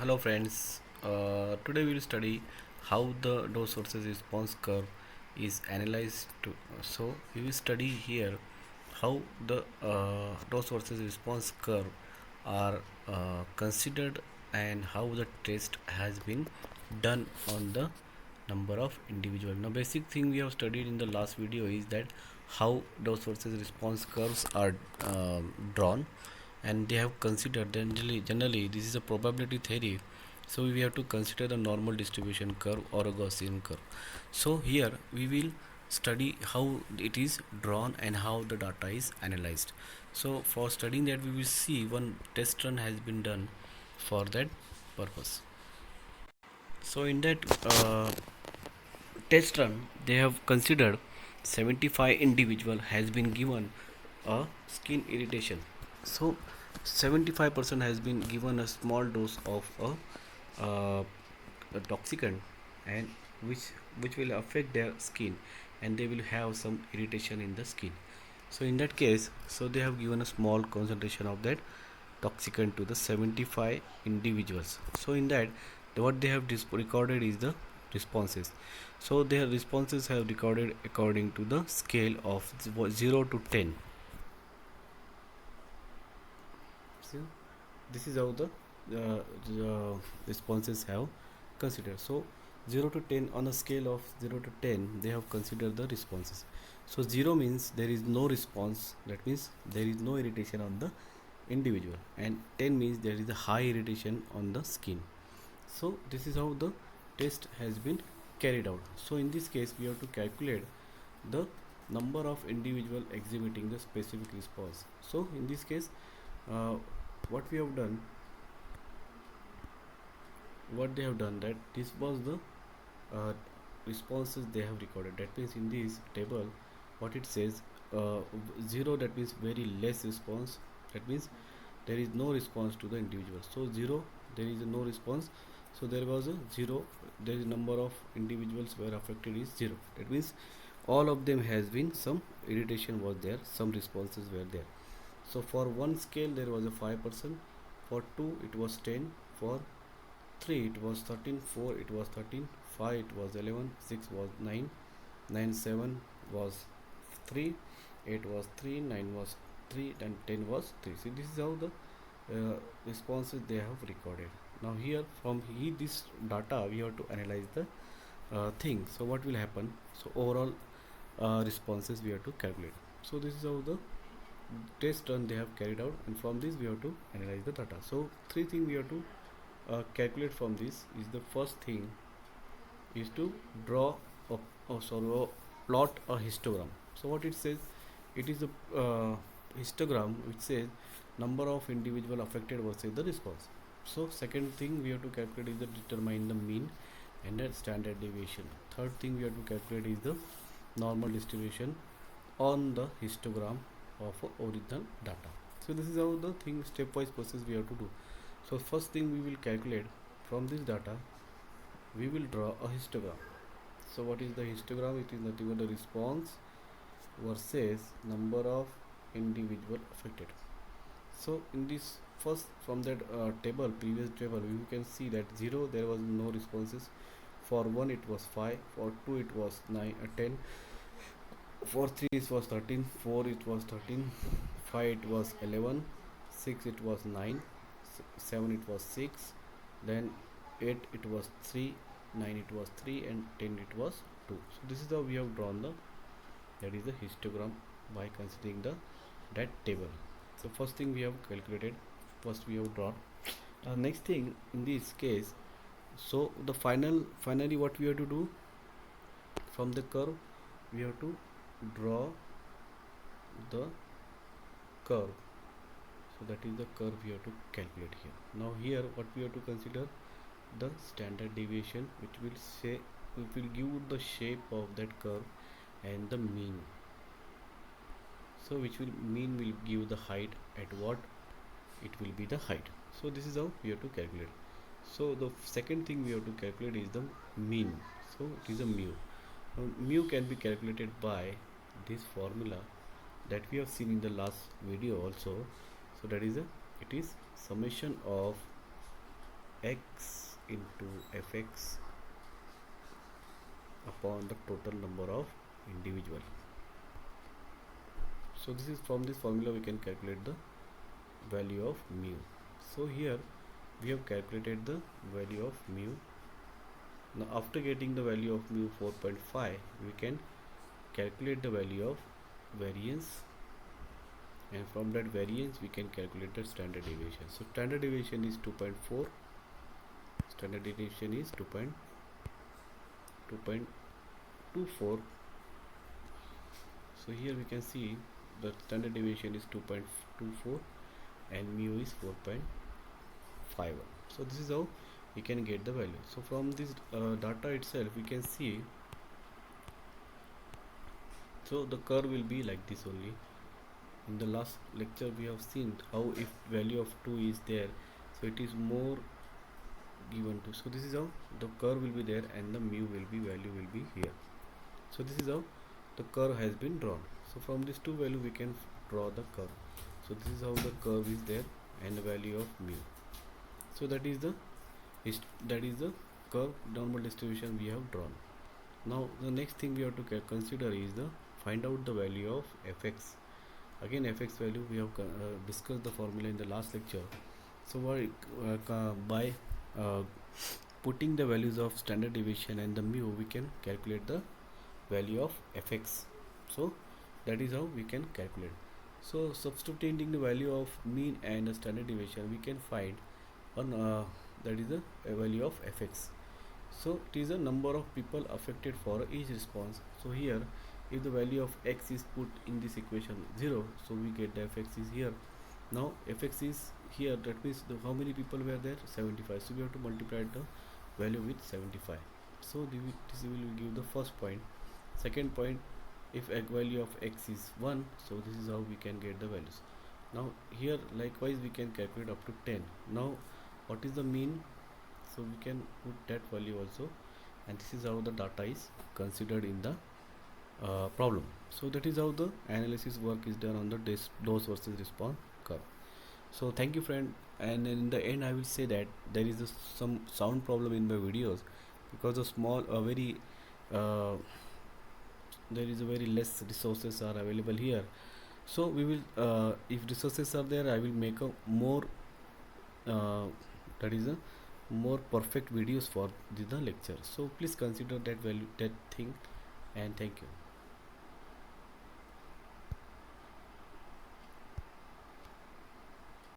Hello friends, today we will study how the dose versus response curve is analyzed. So we will study here how the dose versus response curve are considered and how the test has been done on the number of individual. Now basic thing we have studied in the last video is that how dose versus response curves are drawn, and they have considered generally this is a probability theory, so we have to consider the normal distribution curve or a Gaussian curve. So here we will study how it is drawn and how the data is analyzed. So for studying that, we will see one test run has been done for that purpose. So in that test run, they have considered 75 individual has been given a skin irritation. So 75% has been given a small dose of a toxicant, and which will affect their skin, and they will have some irritation in the skin. So in that case, so they have given a small concentration of that toxicant to the 75 individuals. So in that, what they have recorded is the responses. So their responses have recorded according to the scale of 0 to 10. So this is how the responses have considered. So 0 to 10, on a scale of 0 to 10, they have considered the responses. So 0 means there is no response, that means there is no irritation on the individual, and 10 means there is a high irritation on the skin. So this is how the test has been carried out. So in this case, we have to calculate the number of individual exhibiting the specific response. So in this case, uh, what we have done, what they have done, that this was the uh, responses they have recorded. That means in this table, what it says, 0, that means very less response, that means there is no response to the individual. So 0, there is no response, so there was a 0, there is number of individuals were affected is 0. That means all of them has been some irritation was there, some responses were there. So for one scale there was a 5%, for 2 it was 10, for 3 it was 13, 4 it was 13, 5 it was 11, 6 was 9, 9 7 was 3, 8 was 3, 9 was 3, and 10 was 3. So this is how the responses they have recorded. Now here from this data we have to analyze the thing. So what will happen? So overall responses we have to calculate. So this is how the test run they have carried out, and from this we have to analyze the data. So three things we have to calculate from this is, the first thing is to draw a, plot a histogram. So what it says, it is a histogram which says number of individual affected versus the response. So second thing we have to calculate is the determine the mean and the standard deviation. Third thing we have to calculate is the normal distribution on the histogram of original data. So this is how the thing stepwise process we have to do. So first thing we will calculate from this data, we will draw a histogram. So what is the histogram? It is nothing but the response versus number of individual affected. So in this first, from that previous table, we can see that 0 there was no responses, for 1 it was 5, for 2 it was 9 10, for 3 it was 13, 4 it was 13, 5 it was 11, 6 it was 9, 7 it was 6, then 8 it was 3, 9 it was 3, and 10 it was 2. So this is how we have drawn the, that is the histogram by considering the that table. So first thing we have calculated, first we have drawn. Next thing in this case, so the finally what we have to do, from the curve we have to draw the curve. So that is the curve we have to calculate here. Now here what we have to consider, the standard deviation, which will say, it will give the shape of that curve, and the mean. So which will mean will give the height, at what it will be the height. So this is how we have to calculate. So the second thing we have to calculate is the mean. So it is a mu. Now, mu can be calculated by this formula that we have seen in the last video also. So that is it is summation of x into fx upon the total number of individual. So this is from this formula we can calculate the value of mu. So here we have calculated the value of mu. Now after getting the value of mu 4.5, we can calculate the value of variance, and from that variance we can calculate the standard deviation. So standard deviation is 2.4, standard deviation is 2.24. So here we can see the standard deviation is 2.24 and mu is 4.51. So this is how we can get the value. So from this data itself we can see, so the curve will be like this only. In the last lecture we have seen how if value of 2 is there, so it is more given to, so this is how the curve will be there and the mu will be, value will be here. So this is how the curve has been drawn. So from these two value we can draw the curve. So this is how the curve is there and the value of mu. So that is the curve normal distribution we have drawn. Now the next thing we have to consider is the find out the value of fx. Again fx value we have discussed the formula in the last lecture. So by putting the values of standard deviation and the mu, we can calculate the value of fx. So that is how we can calculate. So substituting the value of mean and the standard deviation, we can find on that is the value of fx. So it is a number of people affected for each response. So here if the value of x is put in this equation 0, so we get the fx is here. Now fx is here, that means how many people were there? 75. So we have to multiply the value with 75. So this will give the first point. Second point, if value of x is 1, so this is how we can get the values. Now here likewise we can calculate up to 10. Now what is the mean? So we can put that value also, and this is how the data is considered in the problem. So that is how the analysis work is done on the dose versus response curve. So thank you friend, and in the end I will say that there is some sound problem in my videos because a small very there is a very less resources are available here. So we will if resources are there, I will make a more that is a more perfect videos for the lecture. So please consider that value, that thing, and thank you.